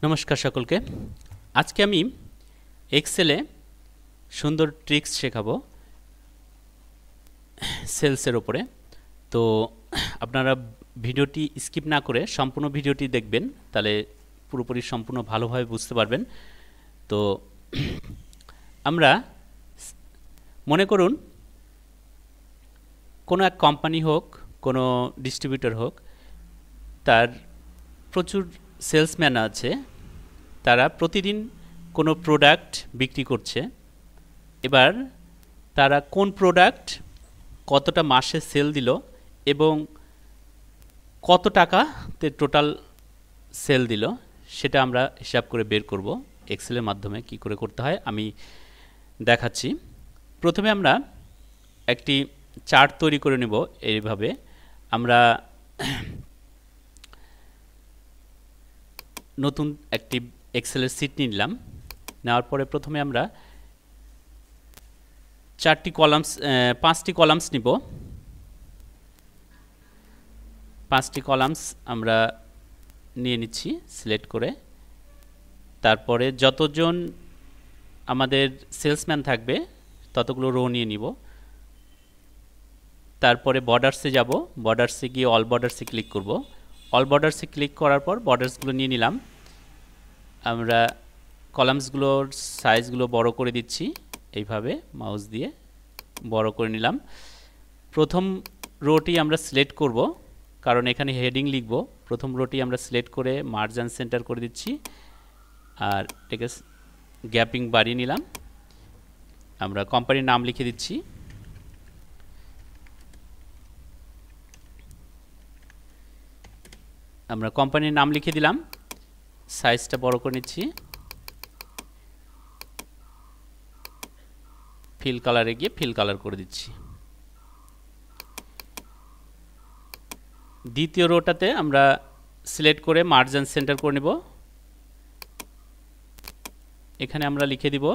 নমস্কার সকলকে। আজকে আমি এক্সেলে সুন্দর ট্রিক্স শেখাবো সেলসের উপরে। তো আপনারা ভিডিওটি স্কিপ না করে সম্পূর্ণ ভিডিওটি দেখবেন, তাহলে পুরোপুরি সম্পূর্ণ ভালোভাবে বুঝতে পারবেন। তো আমরা মনে করুন কোনো এক কোম্পানি হোক, কোনো ডিস্ট্রিবিউটর হোক, তার প্রচুর সেলসম্যান আছে, তারা প্রতিদিন কোনো প্রোডাক্ট বিক্রি করছে। এবার তারা কোন প্রোডাক্ট কতটা মাসে সেল দিল এবং কত টাকাতে টোটাল সেল দিল সেটা আমরা হিসাব করে বের করব এক্সেলের মাধ্যমে। কি করে করতে হয় আমি দেখাচ্ছি। প্রথমে আমরা একটি চার্ট তৈরি করে নেব। এইভাবে আমরা নতুন একটি এক্সেলের শীট নিলাম। নেওয়ার পরে প্রথমে আমরা পাঁচটি কলামস নিব। পাঁচটি কলামস আমরা নিয়ে নিচ্ছি সিলেক্ট করে। তারপরে যতজন আমাদের সেলসম্যান থাকবে ততগুলো রো নিয়ে নিব। তারপরে বর্ডার্সে যাব, বর্ডার্সে গিয়ে অল বর্ডার্সে ক্লিক করব। অল বর্ডার্সে ক্লিক করার পর বর্ডার্সগুলো নিয়ে নিলাম। আমরা কলামসগুলোর সাইজগুলো বড় করে দিচ্ছি, এইভাবে মাউস দিয়ে বড় করে নিলাম। প্রথম রোটি আমরা সিলেক্ট করব, কারণ এখানে হেডিং লিখব। প্রথম রোটি আমরা সিলেক্ট করে মার্জিন সেন্টার করে দিচ্ছি, আর এটাকে গ্যাপিং বাড়িয়ে নিলাম। আমরা কোম্পানির নাম লিখে দিচ্ছি। আমরা কোম্পানির নাম লিখে দিলাম, সাইজটা বড় করে নিচ্ছি। ফিল কালারে গিয়ে ফিল কালার করে দিচ্ছি। দ্বিতীয় রোটাতে আমরা সিলেক্ট করে মার্জিন সেন্টার করে নেব। এখানে আমরা লিখে দিব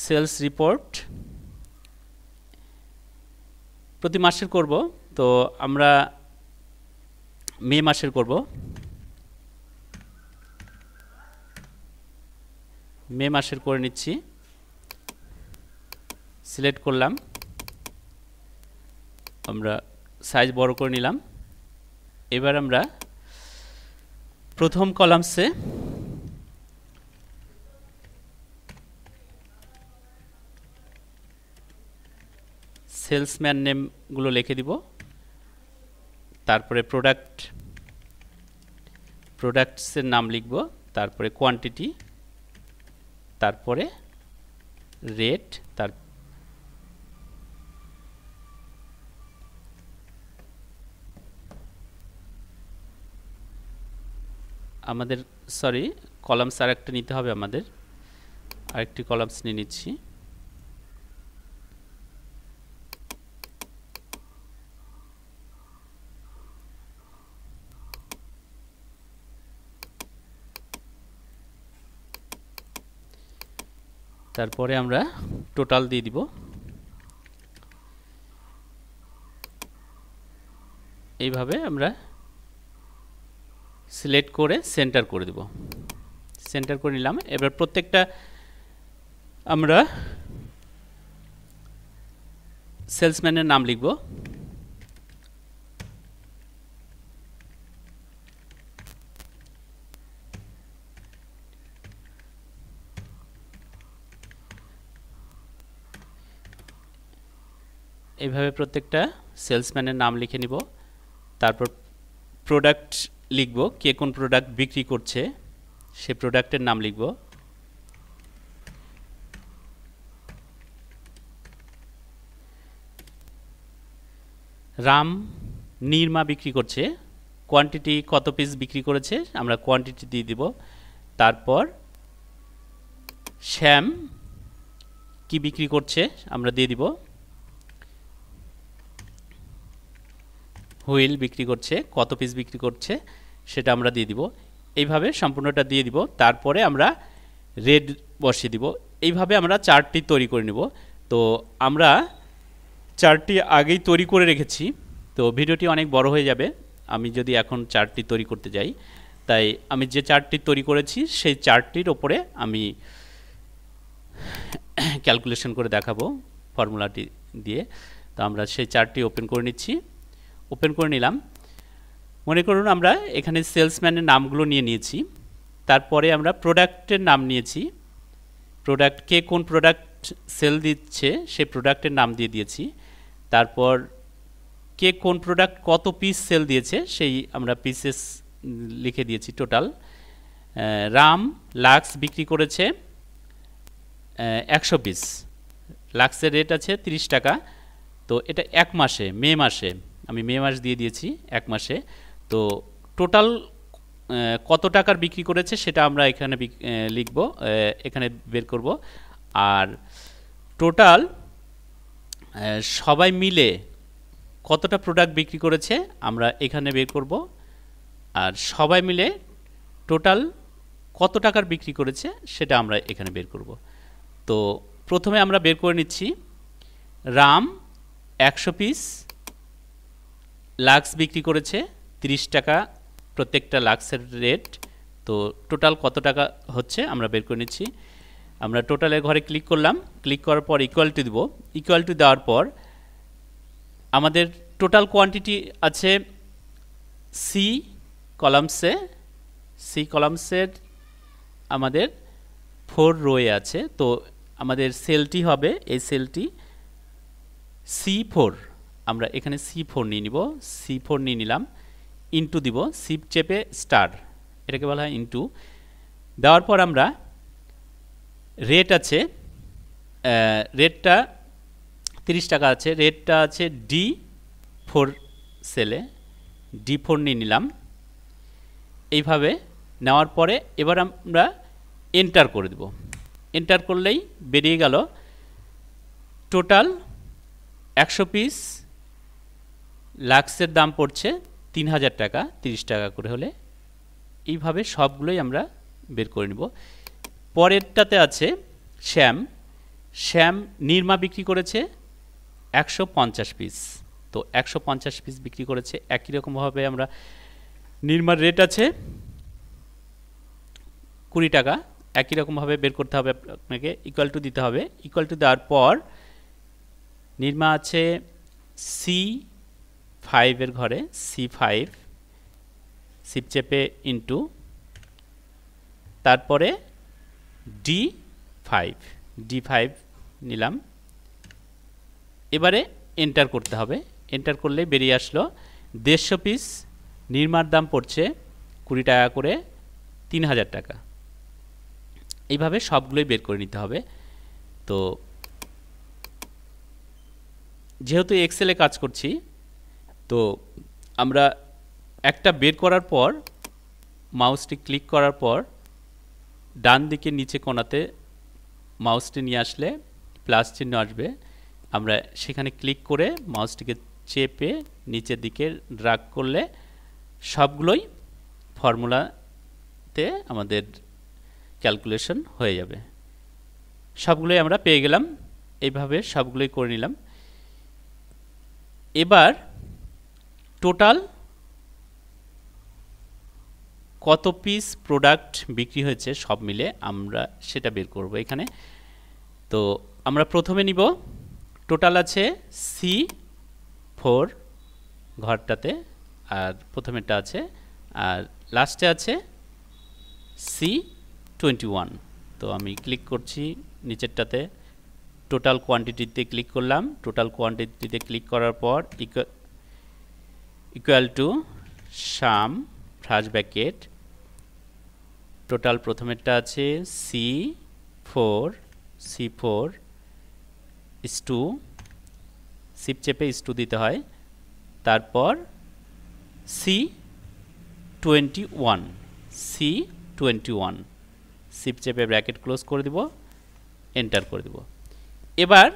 সেলস রিপোর্ট। প্রতি মাসের করব, তো আমরা মে মাসের করব। মে মাসের করে নিচ্ছি, সিলেক্ট করলাম। আমরা সাইজ বড় করে নিলাম। এবার আমরা প্রথম কলামসে সেলসম্যান নেমগুলো লিখে দিব। তারপরে প্রোডাক্টসের নাম লিখব, তারপরে কোয়ান্টিটি, তারপরে রেট, আমাদের কলামস আরেকটা নিতে হবে, আমাদের আরেকটি কলামস নিয়ে নিচ্ছি। তারপরে আমরা টোটাল দিয়ে দিব। এইভাবে আমরা সিলেক্ট করে সেন্টার করে দেব। সেন্টার করে নিলাম। এবার প্রত্যেকটা আমরা সেলসম্যানের নাম লিখব। এইভাবে প্রত্যেকটা সেলসম্যানের নাম লিখে নিব। তারপর প্রোডাক্ট লিখব, কে কোন প্রোডাক্ট বিক্রি করছে সে প্রোডাক্টের নাম লিখব। রাম নির্মা বিক্রি করছে, কোয়ান্টিটি কত পিস বিক্রি করেছে আমরা কোয়ান্টিটি দিয়ে দিব। তারপর শ্যাম কি বিক্রি করছে আমরা দিয়ে দিব। হুইল বিক্রি করছে, কত পিস বিক্রি করছে সেটা আমরা দিয়ে দিব। এইভাবে সম্পূর্ণটা দিয়ে দিব। তারপরে আমরা রেড বসিয়ে দিব। এইভাবে আমরা চার্টটি তৈরি করে নেব। তো আমরা চার্টটি আগেই তৈরি করে রেখেছি, তো ভিডিওটি অনেক বড় হয়ে যাবে আমি যদি এখন চার্টটি তৈরি করতে যাই। তাই আমি যে চার্টটি তৈরি করেছি সেই চার্টটির ওপরে আমি ক্যালকুলেশন করে দেখাবো ফর্মুলাটি দিয়ে। তো আমরা সেই চার্টটি ওপেন করে নিচ্ছি। ওপেন করে নিলাম। মনে করুন আমরা এখানে সেলসম্যানের নামগুলো নিয়ে নিয়েছি, তারপরে আমরা প্রোডাক্টের নাম নিয়েছি, প্রোডাক্ট কে কোন প্রোডাক্ট সেল দিচ্ছে সেই প্রোডাক্টের নাম দিয়ে দিয়েছি, তারপর কে কোন প্রোডাক্ট কত পিস সেল দিয়েছে সেই আমরা পিসেস লিখে দিয়েছি টোটাল। রাম লাক্স বিক্রি করেছে 100 পিস, লাক্সের রেট আছে 30 টাকা। তো এটা এক মাসে, মে মাসে, আমি মে মাস দিয়ে দিয়েছি এক মাসে। তো টোটাল কত টাকার বিক্রি করেছে সেটা আমরা এখানে লিখব, এখানে বের করব। আর টোটাল সবাই মিলে কতটা প্রোডাক্ট বিক্রি করেছে আমরা এখানে বের করব। আর সবাই মিলে টোটাল কত টাকার বিক্রি করেছে সেটা আমরা এখানে বের করব। তো প্রথমে আমরা বের করে নিচ্ছি রাম 100 পিস লাক্স বিক্রি করেছে 30 টাকা প্রত্যেকটা লাক্সের রেট। তো টোটাল কত টাকা হচ্ছে আমরা বের করে নিচ্ছি। আমরা টোটালের ঘরে ক্লিক করলাম, ক্লিক করার পর ইকুয়াল টু দেব। ইকুয়াল টু দেওয়ার পর আমাদের টোটাল কোয়ান্টিটি আছে সি কলামসে, সি কলামসের আমাদের 4 রোয়ে আছে। তো আমাদের সেলটি হবে এই সেলটি C4, আমরা এখানে C4 নিয়ে নিব, C4 নিয়ে নিলাম, ইনটু দিব, শিপ চেপে স্টার, এটাকে বলা হয় ইনটু। দেওয়ার পর আমরা রেট আছে, রেটটা 30 টাকা আছে, রেটটা আছে D4 সেলে, D4 নিয়ে নিলাম। এইভাবে নেওয়ার পরে এবার আমরা এন্টার করে দেব। এন্টার করলেই বেরিয়ে গেল টোটাল 100 পিস লাক্সের দাম পড়ছে 3000 টাকা, 30 টাকা করে হলে। এইভাবে সবগুলোই আমরা বের করে নিব। পরেরটাতে আছে শ্যাম, শ্যাম নির্মা বিক্রি করেছে 150 পিস। তো 150 পিস বিক্রি করেছে। একই রকমভাবে আমরা নির্মার রেট আছে 20 টাকা, একই রকমভাবে বের করতে হবে আপনাকে, ইকুয়াল টু দিতে হবে। ইকুয়াল টু দেওয়ার পর নির্মা আছে C5 এর ঘরে, C5 শিপ চেপে ইনটু, তারপরে D5 নিলাম। এবারে এন্টার করতে হবে। এন্টার করলে বেরিয়ে আসলো 150 পিস নির্মার দাম পড়ছে 20 টাকা করে, 3000 টাকা। এইভাবে সবগুলোই বের করে নিতে হবে। তো যেহেতু এক্সেলে কাজ করছি, তো আমরা একটা বের করার পর মাউসটি ক্লিক করার পর ডান দিকে নিচে কোণাতে মাউসটি নিয়ে আসলে প্লাস চিহ্ন আসবে, আমরা সেখানে ক্লিক করে মাউসটিকে চেপে নিচের দিকে ড্রাগ করলে সবগুলোই ফর্মুলাতে আমাদের ক্যালকুলেশন হয়ে যাবে। সবগুলোই আমরা পেয়ে গেলাম। এইভাবে সবগুলোই করে নিলাম। এবার টোটাল কত পিস প্রোডাক্ট বিক্রি হয়েছে সব মিলে আমরা সেটা বের করব এখানে। তো আমরা প্রথমে নিব, টোটাল আছে C4 ঘরটাতে, আর প্রথমেরটা আছে, আর লাস্টে আছে C21। তো আমি ক্লিক করছি নিচেরটাতে, টোটাল কোয়ান্টিটিতে ক্লিক করলাম। টোটাল কোয়ান্টিটিতে ক্লিক করার পর equal to sum first bracket, total প্রথমেরটা আছে C4 ইস টু, শিপ চেপে ইস টু দিতে হয়, তারপর C21 শিপ চেপে ব্র্যাকেট ক্লোজ করে দিব, এন্টার করে দিব। এবার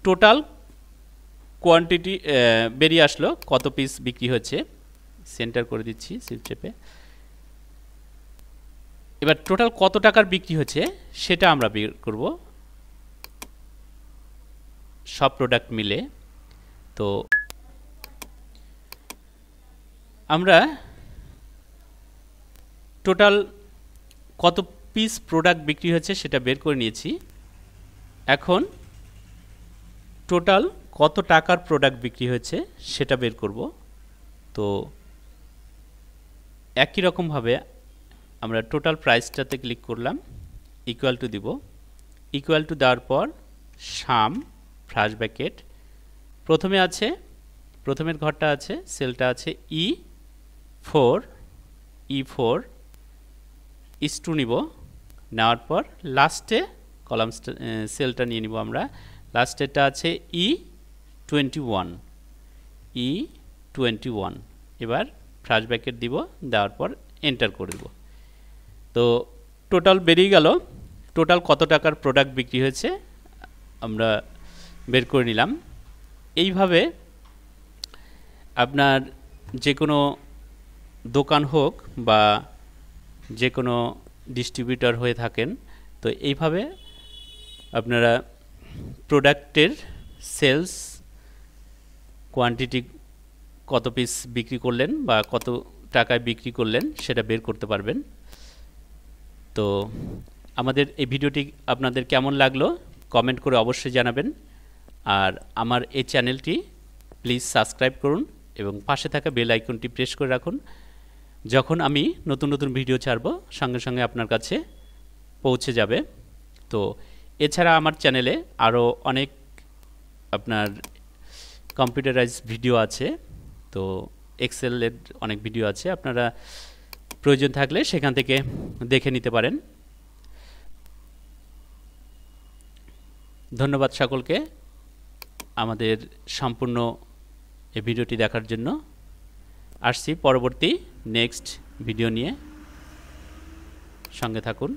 টোটাল কোয়ান্টিটি বেরিয়ে আসলো কত পিস বিক্রি হয়েছে, সেন্টার করে দিচ্ছি শিপ চেপে। এবার টোটাল কত টাকার বিক্রি হয়েছে সেটা আমরা বের করব সব প্রোডাক্ট মিলে। তো আমরা টোটাল কত পিস প্রোডাক্ট বিক্রি হয়েছে সেটা বের করে নিয়েছি। এখন টোটাল কত টাকার প্রোডাক্ট বিক্রি হয়েছে সেটা বের করব। তো একই রকমভাবে আমরা টোটাল প্রাইসটাতে ক্লিক করলাম, ইকুয়াল টু দিব। ইকুয়াল টু দেওয়ার পর সাম ফ্লাশ ব্র্যাকেট, প্রথমের ঘরটা আছে, সেলটা আছে E4 is2 নিব। নেওয়ার পর লাস্টে কলাম সেলটা নিয়ে নিব আমরা। লাস্টেরটা আছে E21। এবার ফ্লাশ ব্র্যাকেট দিব, দেওয়ার পর এন্টার করে দেব। তো টোটাল বেরিয়ে গেল। টোটাল কত টাকার প্রোডাক্ট বিক্রি হয়েছে আমরা বের করে নিলাম। এইভাবে আপনার যে কোনো দোকান হোক বা যে কোনো ডিস্ট্রিবিউটর হয়ে থাকেন, তো এইভাবে আপনারা প্রোডাক্টের সেলস কোয়ান্টিটি, কত পিস বিক্রি করলেন বা কত টাকায় বিক্রি করলেন সেটা বের করতে পারবেন। তো আমাদের এই ভিডিওটি আপনাদের কেমন লাগলো কমেন্ট করে অবশ্যই জানাবেন। আর আমার এই চ্যানেলটি প্লিজ সাবস্ক্রাইব করুন এবং পাশে থাকা বেল আইকনটি প্রেস করে রাখুন। যখন আমি নতুন নতুন ভিডিও ছাড়ব সঙ্গে সঙ্গে আপনার কাছে পৌঁছে যাবে। তো এছাড়া আমার চ্যানেলে আরও অনেক আপনার কম্পিউটারাইজ ভিডিও আছে, তো এক্সেলের অনেক ভিডিও আছে, আপনারা প্রয়োজন থাকলে সেখান থেকে দেখে নিতে পারেন। ধন্যবাদ সকলকে আমাদের সম্পূর্ণ এই ভিডিওটি দেখার জন্য। আসছি পরবর্তী নেক্সট ভিডিও নিয়ে, সঙ্গে থাকুন।